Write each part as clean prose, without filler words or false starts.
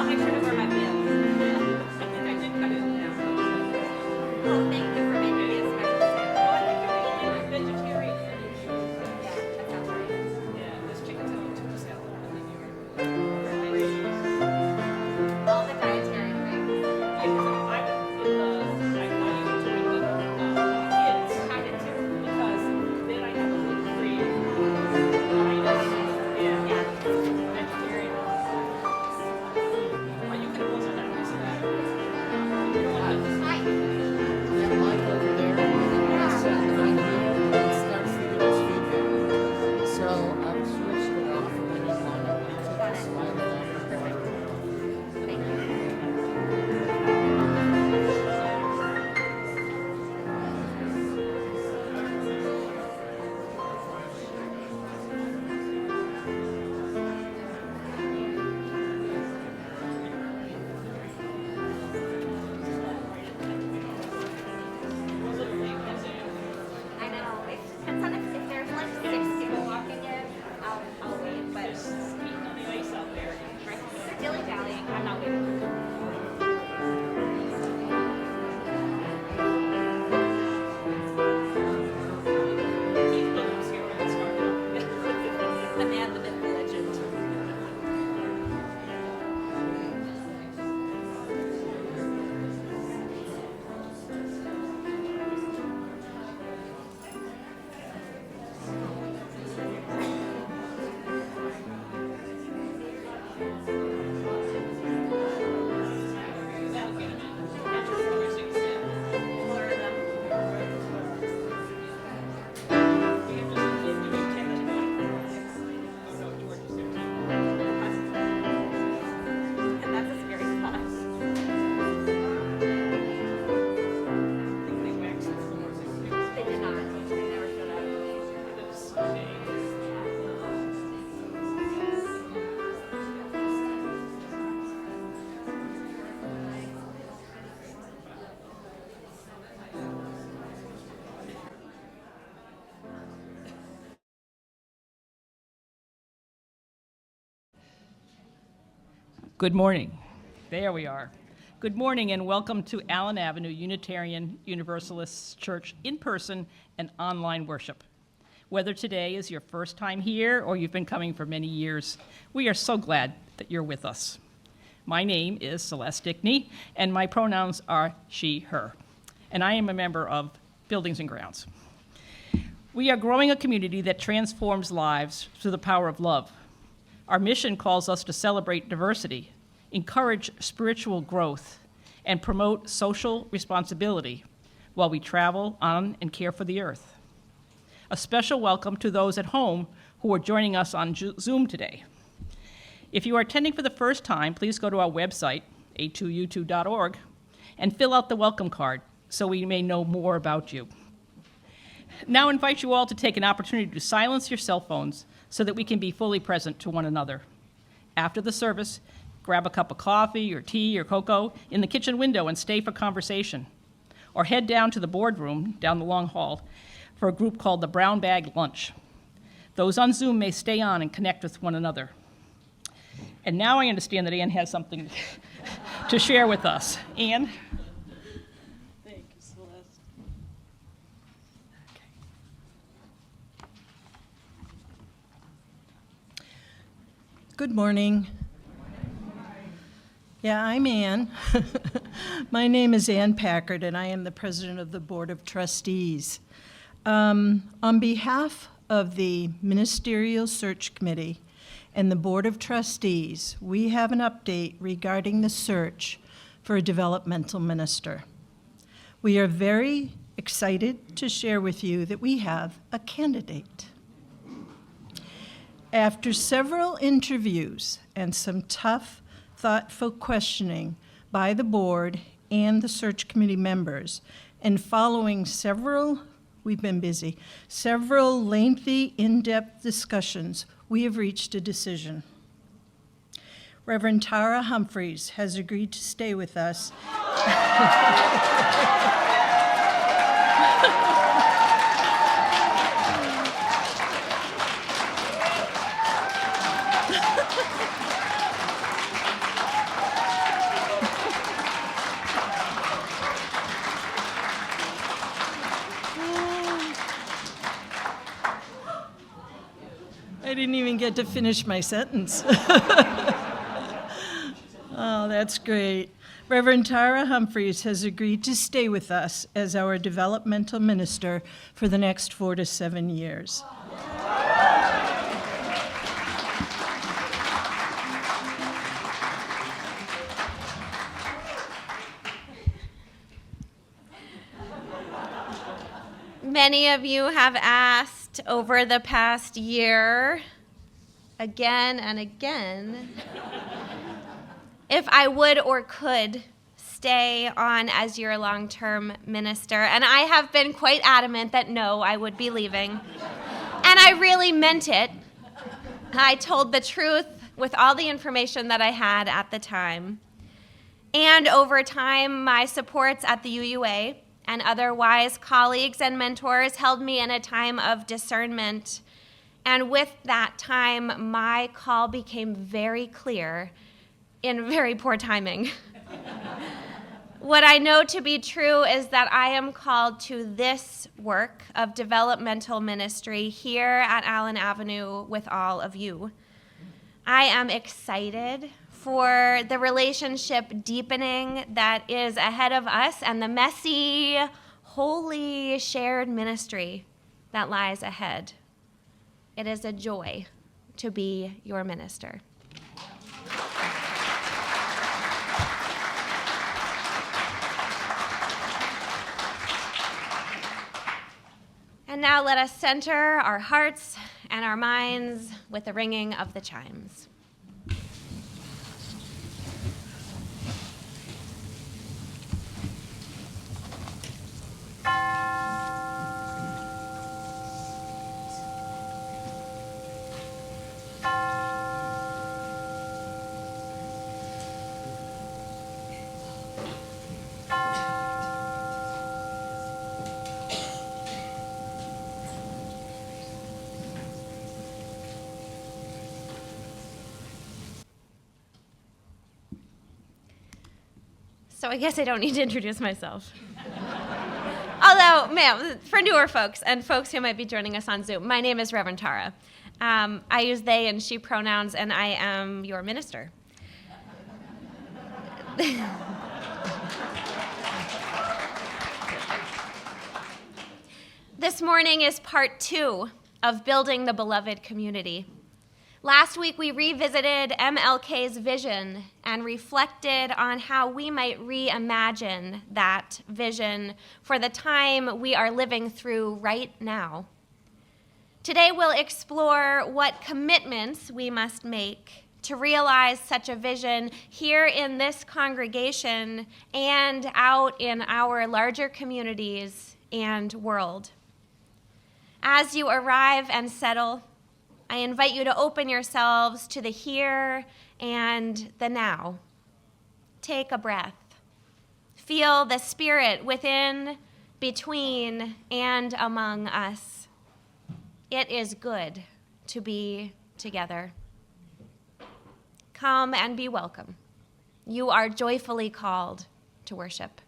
I'll make sure to wear my pants. I think I did cut it down. Well, thank you for making me a special Santa. Oh, I think you're making me vegetarian. Yeah, that sounds right. Yeah, this chicken salad, tuna salad. All the dietary things. Yeah, because I even joined the kids. I did too. Because then I have a gluten-free diet. Yeah, vegetarian. Well, you could have also done this and that. You don't want to. Hi. Yeah, Mike over there. It starts to give us feedback. So I've switched it off when you want it. You keep the slider on. Thank you. I know. It depends on if there's like 6 people walking in, I'll wait. But There's skating on the ice out there. right, they're dilly-dallying. I'm not waiting. Keith Williams here when it started. The man, the myth, the legend. That'll get him in. That's your first thing to say. Blur them. We have to do 10 to 20. Oh no, George is there too. And that's a scary spot. I think they waxed the floors. They did not. They never showed up. It was Sunday. Good morning. There we are. Good morning and welcome to Allen Avenue Unitarian Universalist Church in person and online worship. Whether today is your first time here or you've been coming for many years, we are so glad that you're with us. My name is Celeste Dickney and my pronouns are she, her, and I am a member of Buildings and Grounds. We are growing a community that transforms lives through the power of love. Our mission calls us to celebrate diversity, encourage spiritual growth, and promote social responsibility while we travel on and care for the earth. A special welcome to those at home who are joining us on Zoom today. If you are attending for the first time, please go to our website, A2U2.org, and fill out the welcome card so we may know more about you. Now I invite you all to take an opportunity to silence your cell phones so that we can be fully present to one another. After the service, grab a cup of coffee or tea or cocoa in the kitchen window and stay for conversation. Or head down to the boardroom down the long hall for a group called the Brown Bag Lunch. Those on Zoom may stay on and connect with one another. And now I understand that Ann has something to share with us. Ann? Thank you, Celeste. Good morning. Yeah, I'm Ann. My name is Ann Packard, and I am the president of the Board of Trustees. On behalf of the Ministerial Search Committee and the Board of Trustees, we have an update regarding the search for a developmental minister. We are very excited to share with you that we have a candidate. After several interviews and some tough, thoughtful questioning by the board and the search committee members, and following several lengthy, in-depth discussions, we have reached a decision. Reverend Tara Humphries has agreed to stay with us. I didn't even get to finish my sentence. Oh, that's great. Reverend Tara Humphries has agreed to stay with us as our developmental minister for the next 4 to 7 years. Many of you have asked over the past year, again and again, if I would or could stay on as your long-term minister, and I have been quite adamant that no, I would be leaving. And I really meant it. I told the truth with all the information that I had at the time. And over time, my supports at the UUA and other wise colleagues and mentors held me in a time of discernment. And with that time, my call became very clear in very poor timing. What I know to be true is that I am called to this work of developmental ministry here at Allen Avenue with all of you. I am excited for the relationship deepening that is ahead of us and the messy, holy, shared ministry that lies ahead. It is a joy to be your minister. And now let us center our hearts and our minds with the ringing of the chimes. So I guess I don't need to introduce myself. Although, ma'am, for newer folks and folks who might be joining us on Zoom, my name is Reverend Tara. I use they and she pronouns, and I am your minister. This morning is part 2 of building the beloved community. Last week, we revisited MLK's vision and reflected on how we might reimagine that vision for the time we are living through right now. Today, we'll explore what commitments we must make to realize such a vision here in this congregation and out in our larger communities and world. As you arrive and settle, I invite you to open yourselves to the here and the now. Take a breath. Feel the Spirit within, between, and among us. It is good to be together. Come and be welcome. You are joyfully called to worship.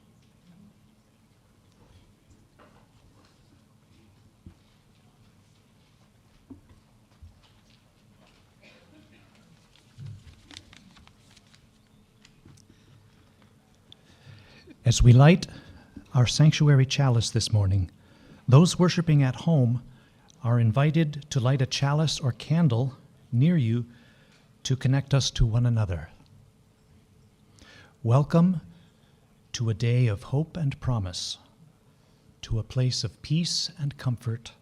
As we light our sanctuary chalice this morning, those worshiping at home are invited to light a chalice or candle near you to connect us to one another. Welcome to a day of hope and promise, to a place of peace and comfort,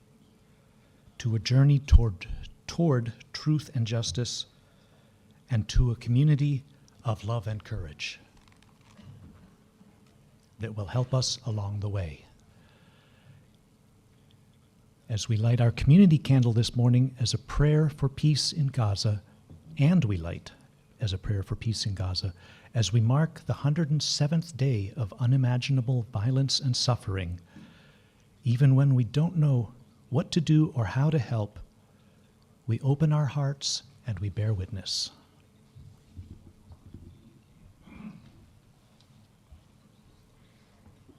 to a journey toward truth and justice, and to a community of love and courage that will help us along the way. As we light our community candle this morning as a prayer for peace in Gaza, and we light as a prayer for peace in Gaza, as we mark the 107th day of unimaginable violence and suffering, even when we don't know what to do or how to help, we open our hearts and we bear witness.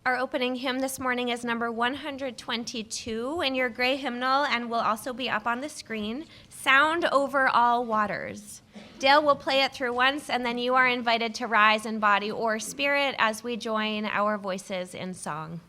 Our opening hymn this morning is number 122 in your gray hymnal and will also be up on the screen, Sound Over All Waters. Dale will play it through once, and then you are invited to rise in body or spirit as we join our voices in song.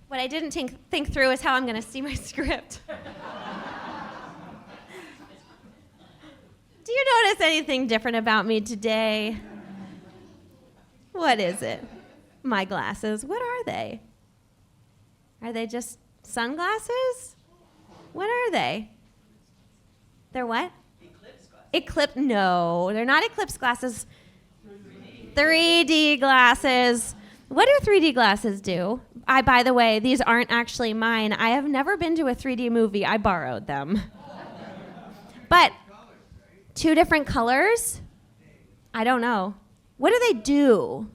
What I didn't think through is how I'm going to see my script. Do you notice anything different about me today? What is it? My glasses. What are they? Are they just sunglasses? What are they? They're what? Eclipse. No, they're not eclipse glasses. 3D glasses. What do 3D glasses do? By the way, these aren't actually mine. I have never been to a 3D movie. I borrowed them. But 2 different colors? I don't know. What do they do?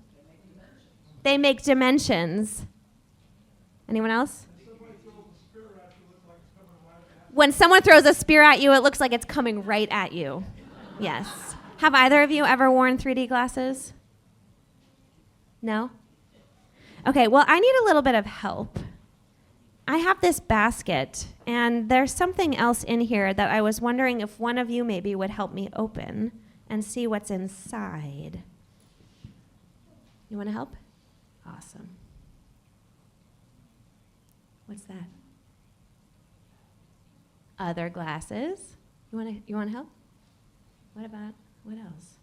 They make dimensions. Anyone else? When someone throws a spear at you, it looks like it's coming right at you. Yes. Have either of you ever worn 3D glasses? No? Okay, well, I need a little bit of help. I have this basket, and there's something else in here that I was wondering if one of you maybe would help me open and see what's inside. You want to help? Awesome. What's that? Other glasses. You want to help? What else?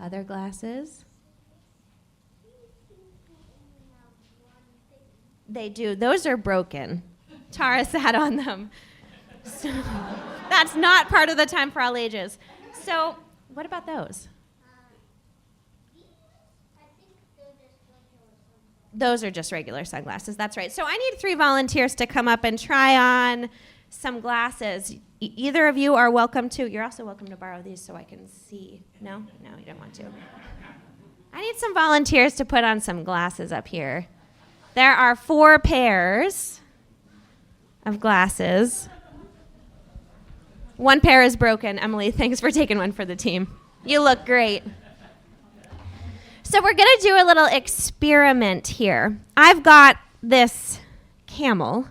Other glasses? They do. Those are broken. Tara sat on them. So that's not part of the Time for All Ages. So what about those? Those are just regular sunglasses. That's right. So I need 3 volunteers to come up and try on some glasses. Either of you are welcome to. You're also welcome to borrow these so I can see. No, you don't want to. I need some volunteers to put on some glasses up here. There are 4 pairs of glasses. One pair is broken. Emily, thanks for taking one for the team. You look great. So we're going to do a little experiment here. I've got this camel. Do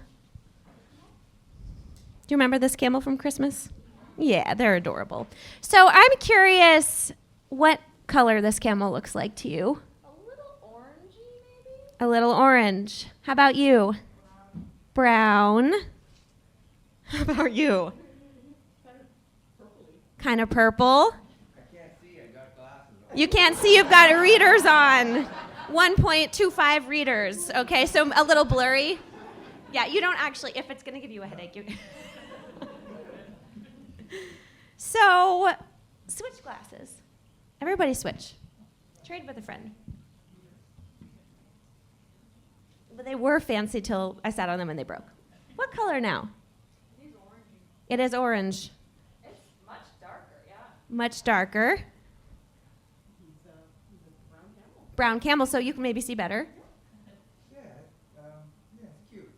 you remember this camel from Christmas? Yeah, they're adorable. So I'm curious what color this camel looks like to you. A little orangey, maybe? A little orange. How about you? Brown. How about you? Kind of purple. You can't see, you've got readers on. 1.25 readers, okay? So a little blurry. Yeah, you don't actually, if it's going to give you a headache, you... So, switch glasses. Everybody switch. Trade with a friend. But they were fancy till I sat on them and they broke. What color now? It is orange. It's much darker, yeah. Much darker. Brown camel, so you can maybe see better. It's cute.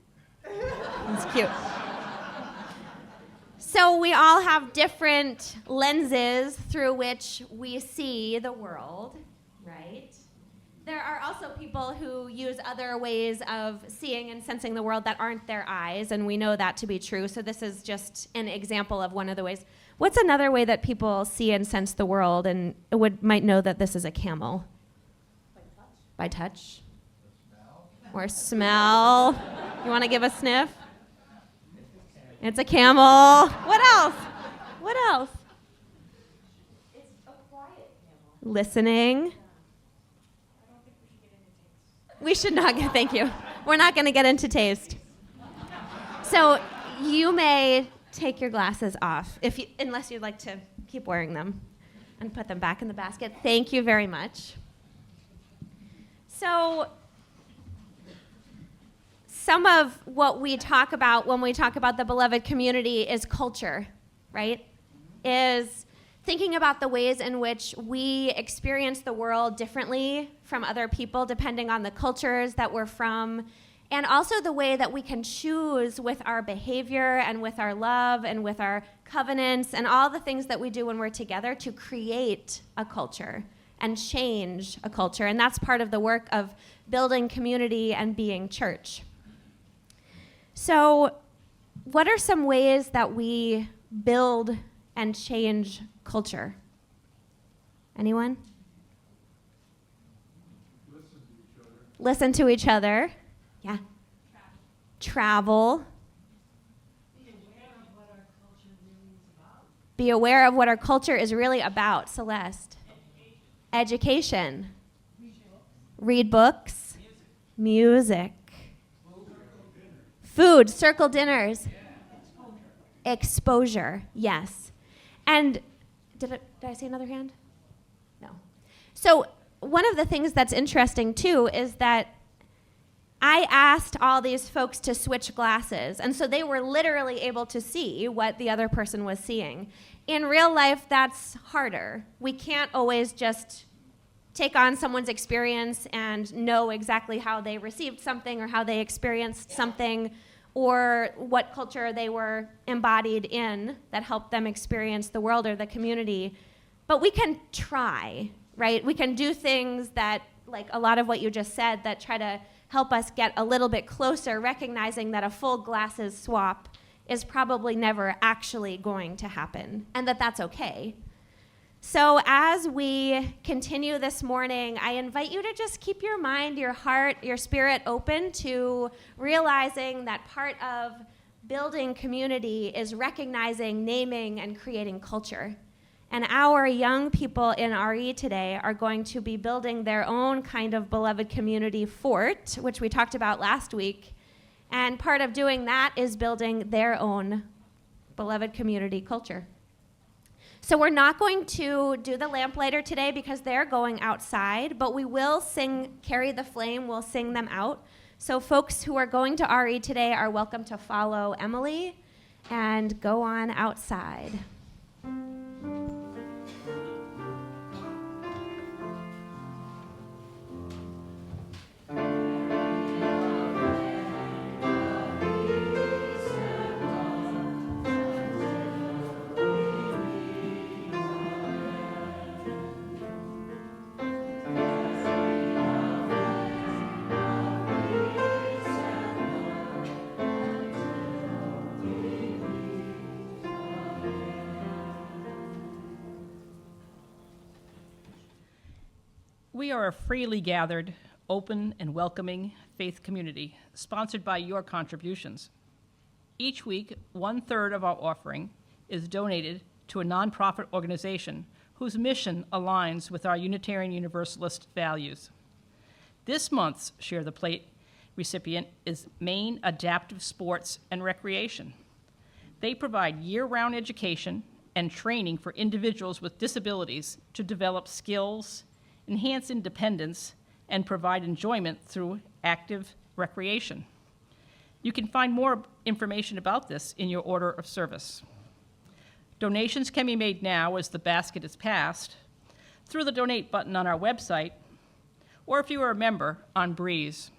It's cute. So we all have different lenses through which we see the world, right? There are also people who use other ways of seeing and sensing the world that aren't their eyes, and we know that to be true. So this is just an example of one of the ways. What's another way that people see and sense the world and might know that this is a camel? By touch. Or smell. You want to give a sniff? It's a camel. What else? What else? It's a quiet camel. Listening. We should not get, thank you. We're not going to get into taste. So you may take your glasses off unless you'd like to keep wearing them and put them back in the basket. Thank you very much. So some of what we talk about when we talk about the beloved community is culture, right? Is thinking about the ways in which we experience the world differently from other people depending on the cultures that we're from, and also the way that we can choose with our behavior and with our love and with our covenants and all the things that we do when we're together to create a culture and change a culture. And that's part of the work of building community and being church. So what are some ways that we build and change culture? Anyone? Listen to each other. Yeah. Travel. Be aware of what our culture is really about. Celeste. Education. Read books. Music. Food. Circle dinners. Exposure. Yes. And did I see another hand? No. So one of the things that's interesting too is that I asked all these folks to switch glasses, and so they were literally able to see what the other person was seeing. In real life, that's harder. We can't always just take on someone's experience and know exactly how they received something or how they experienced something or what culture they were embodied in that helped them experience the world or the community. But we can try, right? We can do things that, like a lot of what you just said, that try to help us get a little bit closer, recognizing that a full glasses swap is probably never actually going to happen, and that that's okay. So as we continue this morning, I invite you to just keep your mind, your heart, your spirit open to realizing that part of building community is recognizing, naming, and creating culture. And our young people in RE today are going to be building their own kind of beloved community fort, which we talked about last week. And part of doing that is building their own beloved community culture. So we're not going to do the lamplighter today because they're going outside, but we will sing Carry the Flame, we'll sing them out. So folks who are going to RE today are welcome to follow Emily and go on outside. We are a freely gathered, open, and welcoming faith community, sponsored by your contributions. Each week, 1/3 of our offering is donated to a nonprofit organization whose mission aligns with our Unitarian Universalist values. This month's Share the Plate recipient is Maine Adaptive Sports and Recreation. They provide year-round education and training for individuals with disabilities to develop skills, enhance independence, and provide enjoyment through active recreation. You can find more information about this in your order of service. Donations can be made now as the basket is passed, through the donate button on our website, or if you are a member, on Breeze.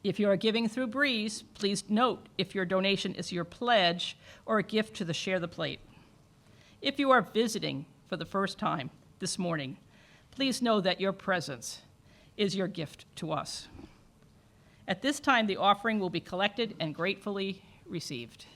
If you are giving through Breeze, please note if your donation is your pledge or a gift to the Share the Plate. If you are visiting for the first time this morning, please know that your presence is your gift to us. At this time, the offering will be collected and gratefully received.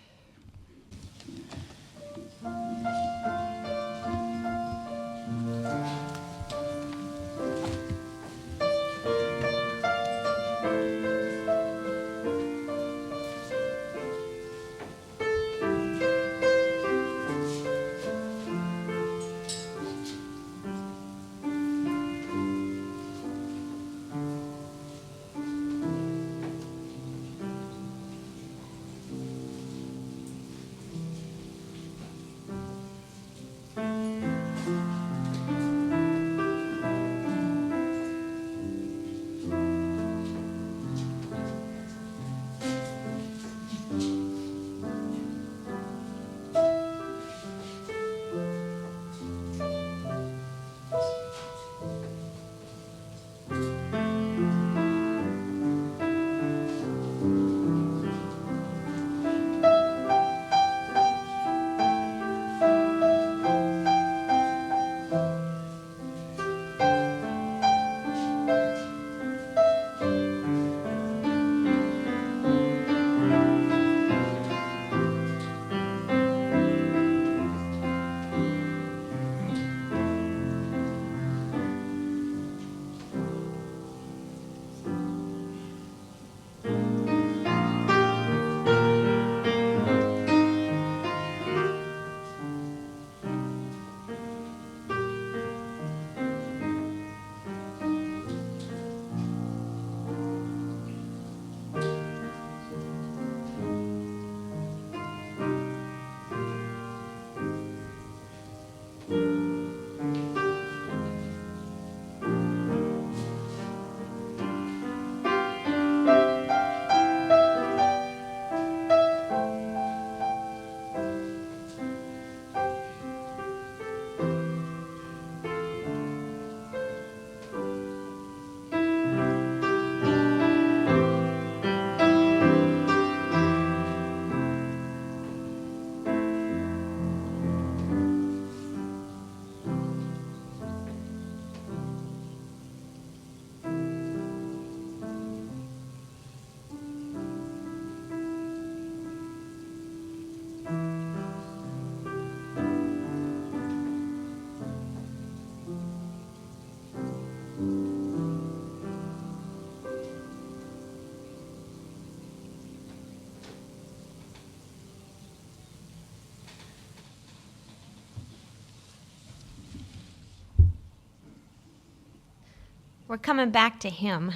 We're coming back to him.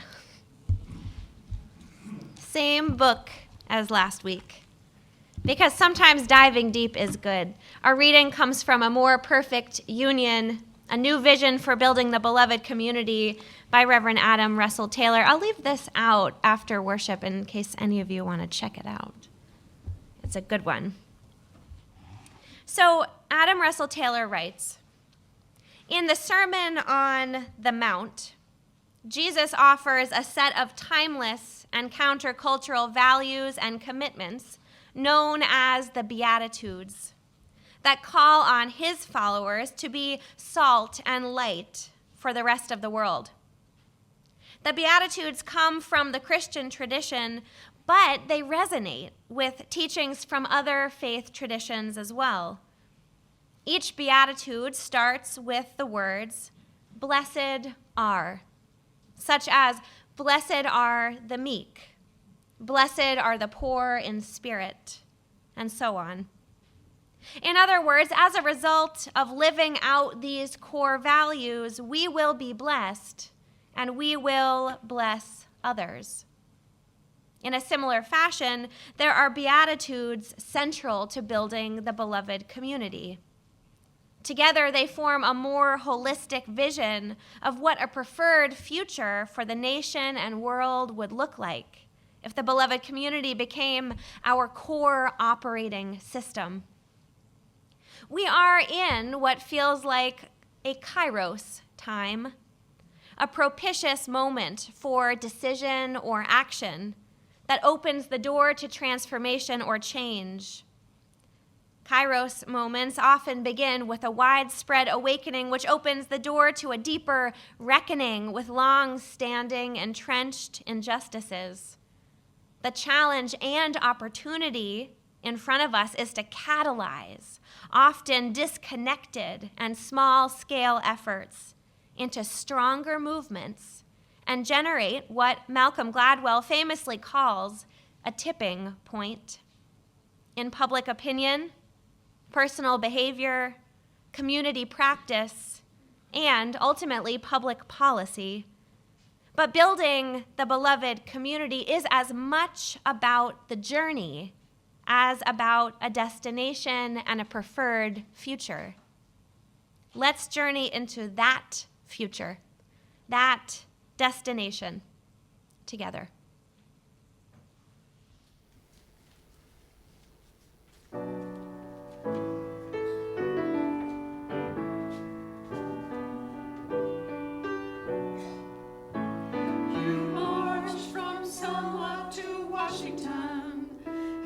Same book as last week, because sometimes diving deep is good. Our reading comes from A More Perfect Union, a new vision for building the beloved community by Reverend Adam Russell Taylor. I'll leave this out after worship in case any of you want to check it out. It's a good one. So Adam Russell Taylor writes, in the Sermon on the Mount, Jesus offers a set of timeless and countercultural values and commitments known as the Beatitudes that call on his followers to be salt and light for the rest of the world. The Beatitudes come from the Christian tradition, but they resonate with teachings from other faith traditions as well. Each Beatitude starts with the words, "Blessed are, such as blessed are the meek, blessed are the poor in spirit, and so on. In other words, as a result of living out these core values, we will be blessed and we will bless others. In a similar fashion, there are Beatitudes central to building the beloved community. Together, they form a more holistic vision of what a preferred future for the nation and world would look like if the beloved community became our core operating system. We are in what feels like a kairos time, a propitious moment for decision or action that opens the door to transformation or change. Kairos moments often begin with a widespread awakening, which opens the door to a deeper reckoning with long-standing, entrenched injustices. The challenge and opportunity in front of us is to catalyze often disconnected and small-scale efforts into stronger movements and generate what Malcolm Gladwell famously calls a tipping point in public opinion, personal behavior, community practice, and ultimately public policy. But building the beloved community is as much about the journey as about a destination and a preferred future. Let's journey into that future, that destination together. You marched from Selma to Washington,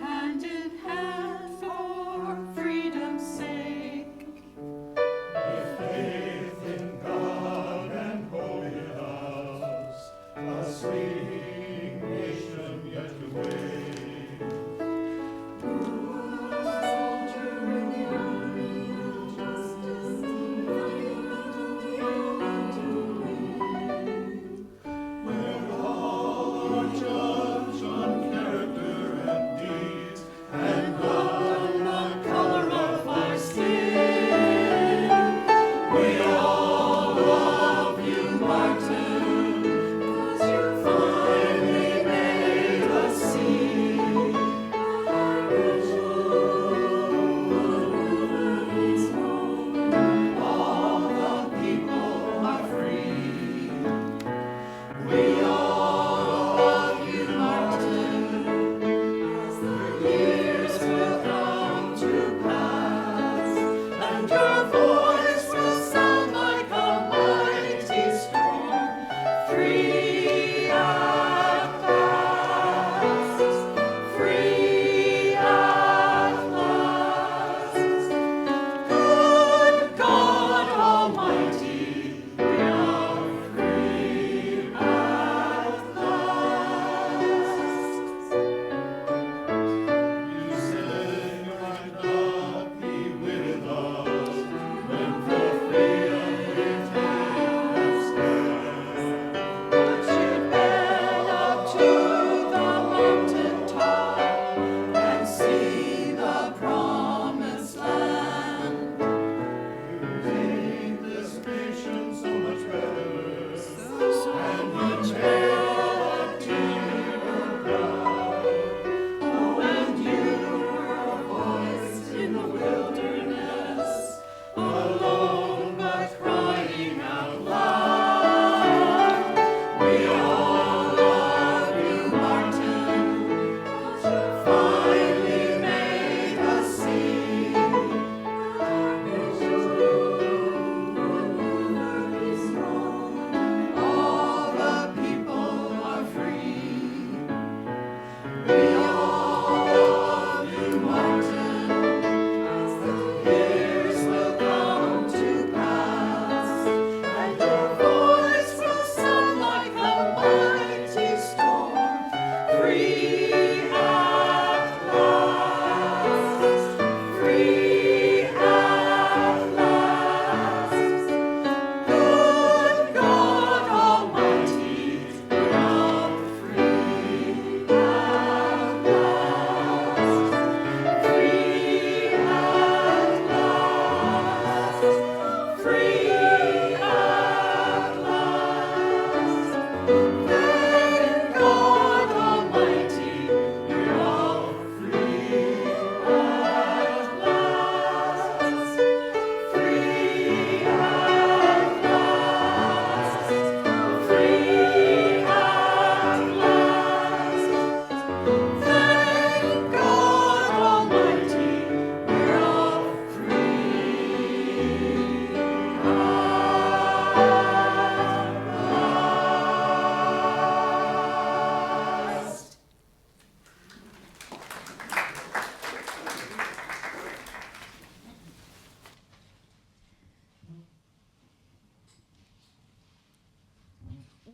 hand in hand for freedom's sake. With faith in God and holy laws, a sleeping nation yet to wake. Judge on character and deeds, and blood the color of our skin. We all love you, Martin, 'cause you fight.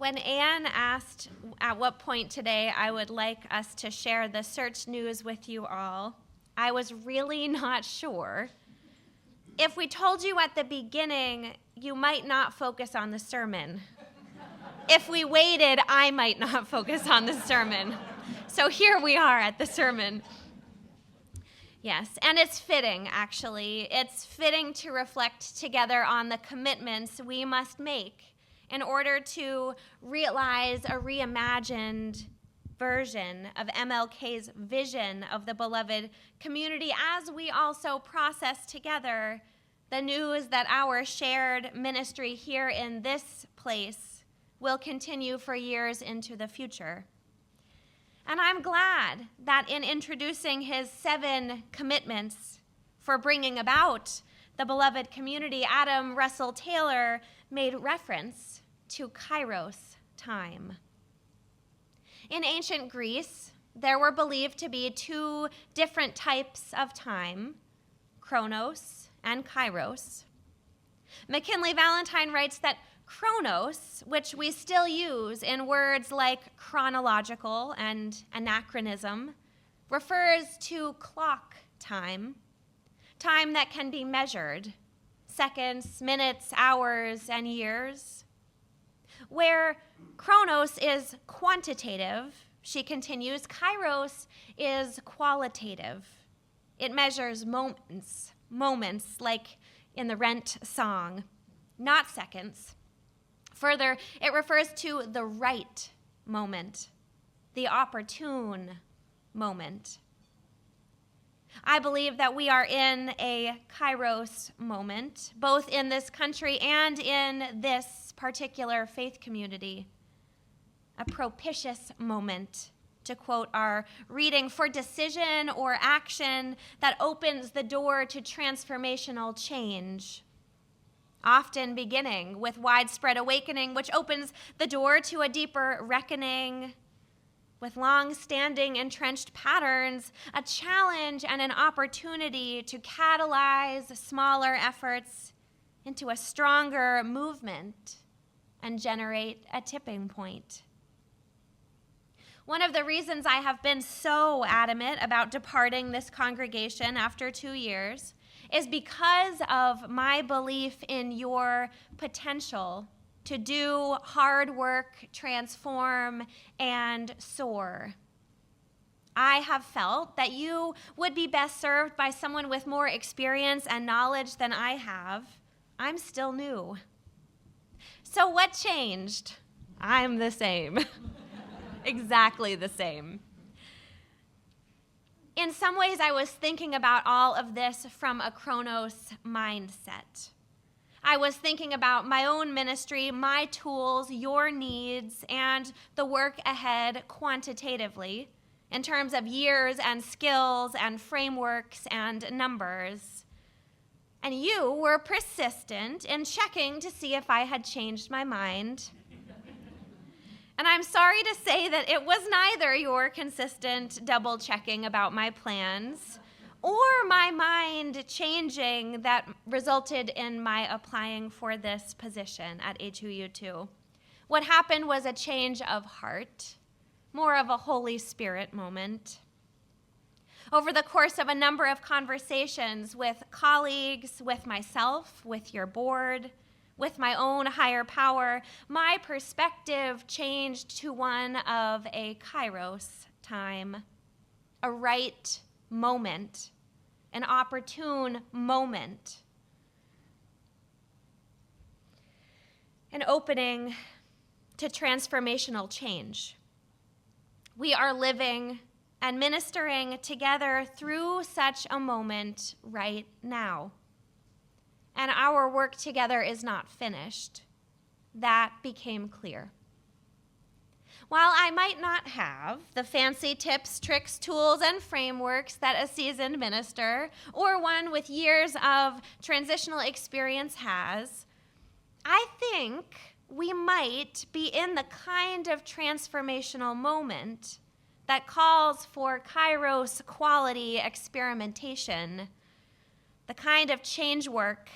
When Anne asked at what point today I would like us to share the search news with you all, I was really not sure. If we told you at the beginning, you might not focus on the sermon. If we waited, I might not focus on the sermon. So here we are at the sermon. Yes, and it's fitting, actually. It's fitting to reflect together on the commitments we must make in order to realize a reimagined version of MLK's vision of the beloved community as we also process together the news that our shared ministry here in this place will continue for years into the future. And I'm glad that in introducing his 7 commitments for bringing about the beloved community, Adam Russell Taylor made reference to Kairos time. In ancient Greece, there were believed to be 2 different types of time, Chronos and Kairos. McKinley Valentine writes that Chronos, which we still use in words like chronological and anachronism, refers to clock time, time that can be measured, seconds, minutes, hours, and years. Where Chronos is quantitative, she continues, Kairos is qualitative. It measures moments like in the Rent song, not seconds. Further, it refers to the right moment, the opportune moment. I believe that we are in a Kairos moment, both in this country and in this particular faith community. A propitious moment, to quote our reading, for decision or action that opens the door to transformational change. Often beginning with widespread awakening, which opens the door to a deeper reckoning with long-standing entrenched patterns, a challenge and an opportunity to catalyze smaller efforts into a stronger movement and generate a tipping point. One of the reasons I have been so adamant about departing this congregation after 2 years is because of my belief in your potential to do hard work, transform, and soar. I have felt that you would be best served by someone with more experience and knowledge than I have. I'm still new. So what changed? I'm the same. Exactly the same. In some ways, I was thinking about all of this from a Chronos mindset. I was thinking about my own ministry, my tools, your needs, and the work ahead quantitatively in terms of years and skills and frameworks and numbers. And you were persistent in checking to see if I had changed my mind. And I'm sorry to say that it was neither your consistent double-checking about my plans or my mind changing that resulted in my applying for this position at A2U2. What happened was a change of heart, more of a Holy Spirit moment. Over the course of a number of conversations with colleagues, with myself, with your board, with my own higher power, my perspective changed to one of a Kairos time, a right moment, an opportune moment, an opening to transformational change. We are living and ministering together through such a moment right now. And our work together is not finished. That became clear. While I might not have the fancy tips, tricks, tools, and frameworks that a seasoned minister or one with years of transitional experience has, I think we might be in the kind of transformational moment that calls for Kairos quality experimentation, the kind of change work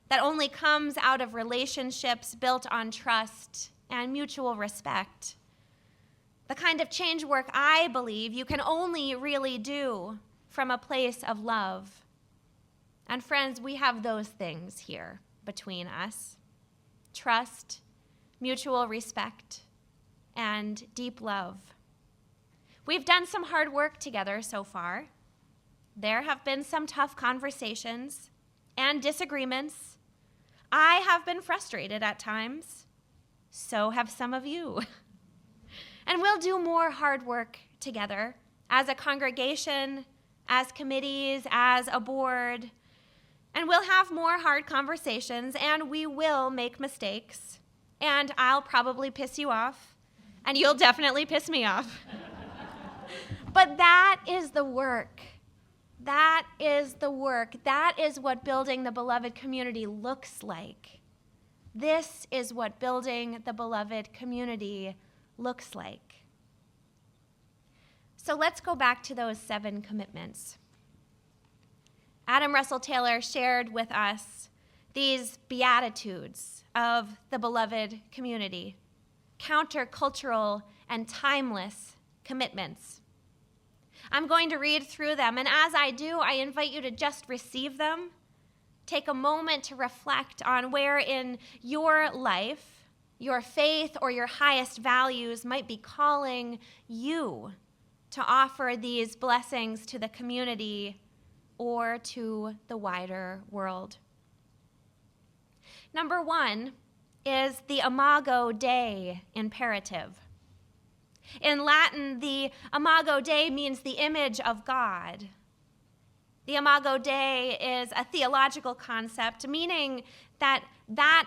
that only comes out of relationships built on trust and mutual respect. The kind of change work I believe you can only really do from a place of love. And friends, we have those things here between us: trust, mutual respect, and deep love. We've done some hard work together so far. There have been some tough conversations and disagreements. I have been frustrated at times. So have some of you. And we'll do more hard work together as a congregation, as committees, as a board. And we'll have more hard conversations, and we will make mistakes. And I'll probably piss you off, and you'll definitely piss me off. But that is the work. That is the work. That is what building the beloved community looks like. This is what building the beloved community looks like. So let's go back to those 7 commitments. Adam Russell Taylor shared with us these beatitudes of the beloved community, countercultural and timeless commitments. I'm going to read through them, and as I do, I invite you to just receive them. Take a moment to reflect on where in your life, your faith or your highest values might be calling you to offer these blessings to the community or to the wider world. Number 1 is the Imago Dei imperative. In Latin, the Imago Dei means the image of God. The Imago Dei is a theological concept, meaning that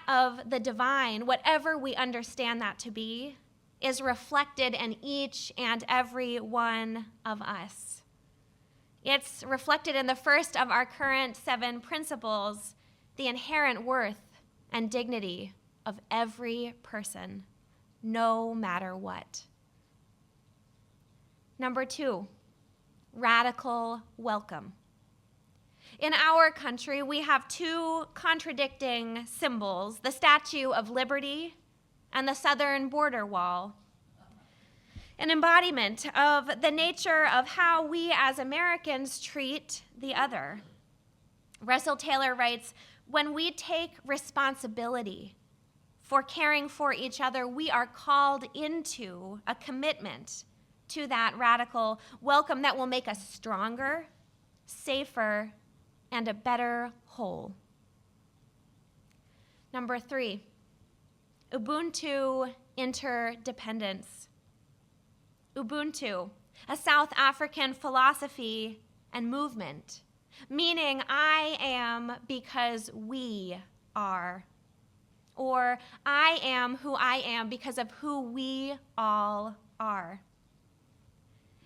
of the divine, whatever we understand that to be, is reflected in each and every one of us. It's reflected in the first of our current 7 principles, the inherent worth and dignity of every person, no matter what. Number 2, radical welcome. In our country, we have 2 contradicting symbols, the Statue of Liberty and the southern border wall, an embodiment of the nature of how we as Americans treat the other. Russell Taylor writes, when we take responsibility for caring for each other, we are called into a commitment to that radical welcome that will make us stronger, safer, and a better whole. Number 3, Ubuntu interdependence. Ubuntu, a South African philosophy and movement, meaning I am because we are, or I am who I am because of who we all are.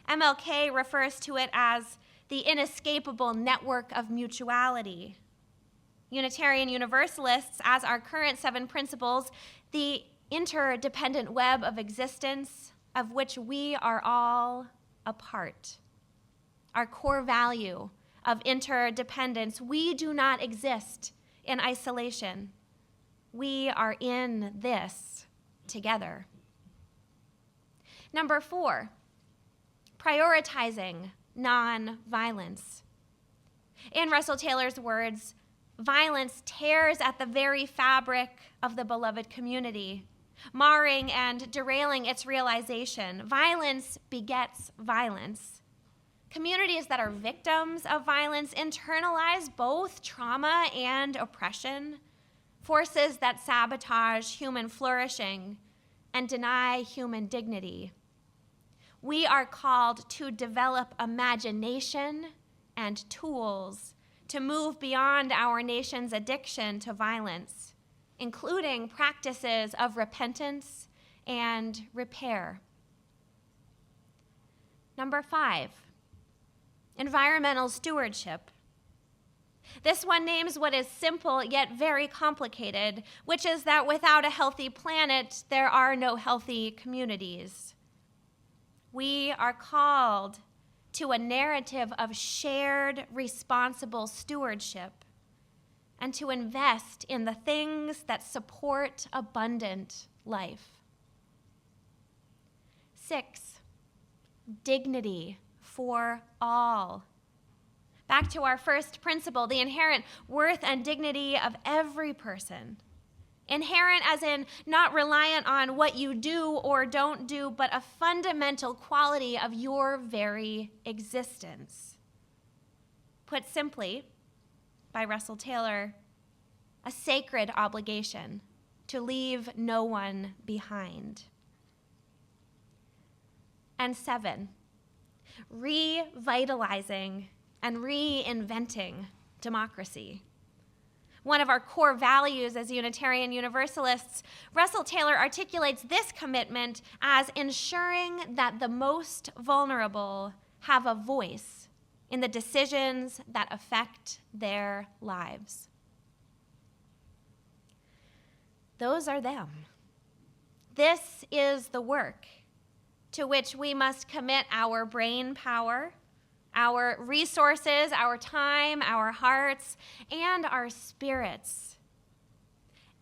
MLK refers to it as the inescapable network of mutuality. Unitarian Universalists, as our current 7 principles, the interdependent web of existence of which we are all a part. Our core value of interdependence, we do not exist in isolation. We are in this together. Number 4, prioritizing non-violence. In Russell Taylor's words, violence tears at the very fabric of the beloved community, marring and derailing its realization. Violence begets violence. Communities that are victims of violence internalize both trauma and oppression, forces that sabotage human flourishing and deny human dignity. We are called to develop imagination and tools to move beyond our nation's addiction to violence, including practices of repentance and repair. Number 5, environmental stewardship. This one names what is simple yet very complicated, which is that without a healthy planet, there are no healthy communities. We are called to a narrative of shared, responsible stewardship and to invest in the things that support abundant life. 6, dignity for all. Back to our first principle, the inherent worth and dignity of every person. Inherent as in not reliant on what you do or don't do, but a fundamental quality of your very existence. Put simply, by Russell Taylor, a sacred obligation to leave no one behind. And 7, revitalizing and reinventing democracy. One of our core values as Unitarian Universalists, Russell Taylor articulates this commitment as ensuring that the most vulnerable have a voice in the decisions that affect their lives. Those are them. This is the work to which we must commit our brain power, our resources, our time, our hearts, and our spirits.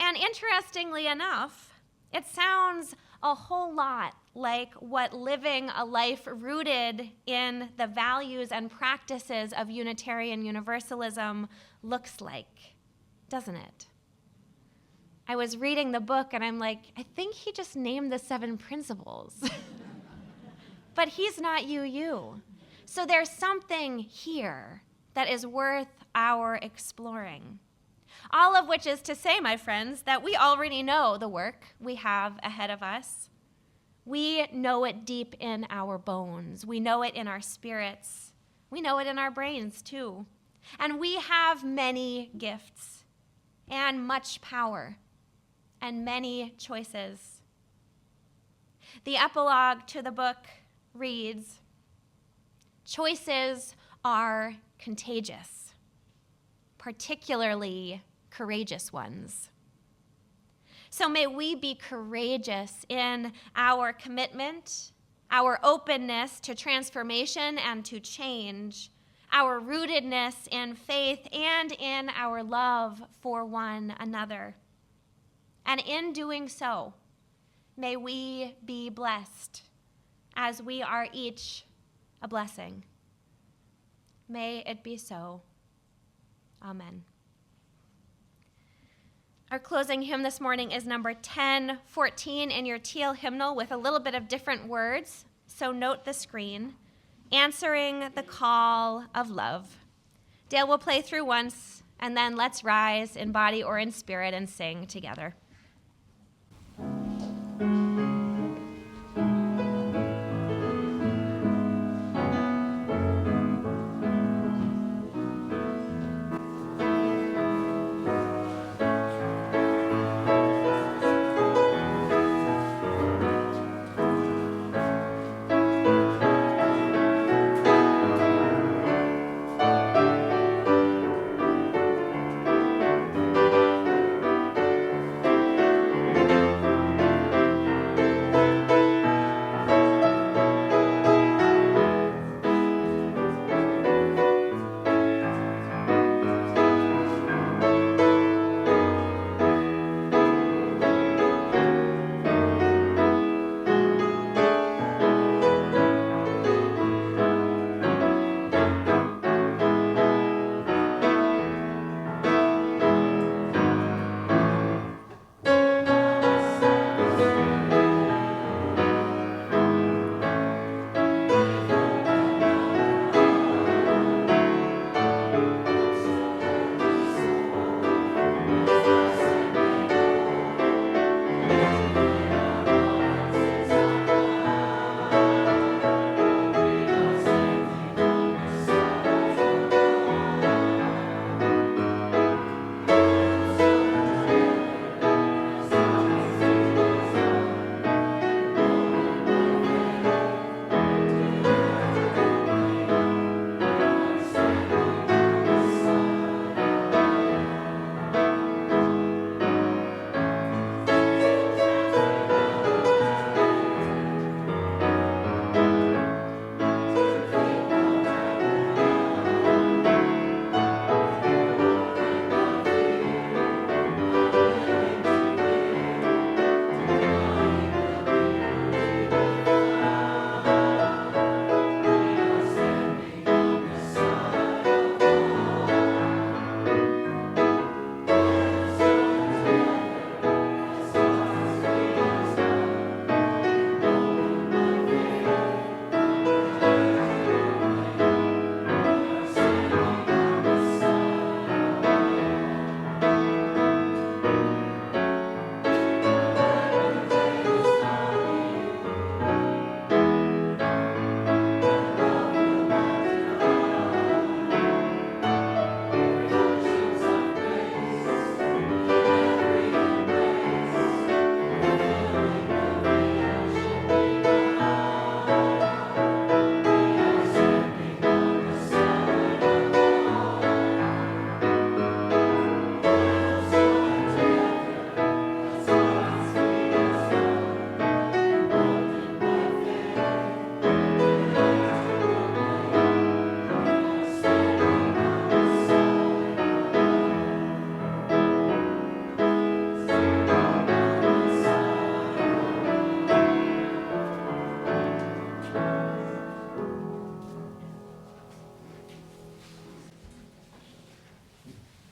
And interestingly enough, it sounds a whole lot like what living a life rooted in the values and practices of Unitarian Universalism looks like, doesn't it? I was reading the book and I'm like, I think he just named the 7 principles. But he's not UU. So there's something here that is worth our exploring. All of which is to say, my friends, that we already know the work we have ahead of us. We know it deep in our bones. We know it in our spirits. We know it in our brains, too. And we have many gifts and much power and many choices. The epilogue to the book reads, "Choices are contagious, particularly courageous ones." So may we be courageous in our commitment, our openness to transformation and to change, our rootedness in faith, and in our love for one another. And in doing so, may we be blessed as we are each a blessing. May it be so. Amen. Our closing hymn this morning is number 1014 in your teal hymnal with a little bit of different words, so note the screen. Answering the Call of Love. Dale will play through once, and then let's rise in body or in spirit and sing together.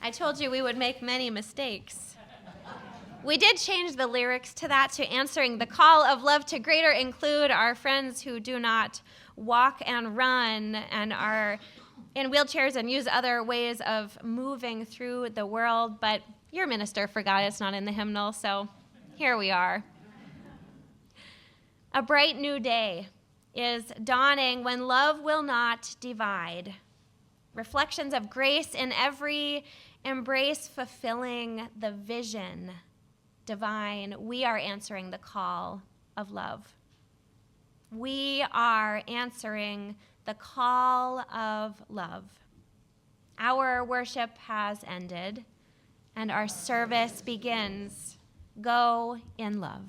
I told you we would make many mistakes. We did change the lyrics to that, to answering the call of love to greater include our friends who do not walk and run and are in wheelchairs and use other ways of moving through the world. But your minister forgot it's not in the hymnal, so here we are. A bright new day is dawning when love will not divide. Reflections of grace in every embrace, fulfilling the vision divine. We are answering the call of love. We are answering the call of love. Our worship has ended, and our service begins. Go in love.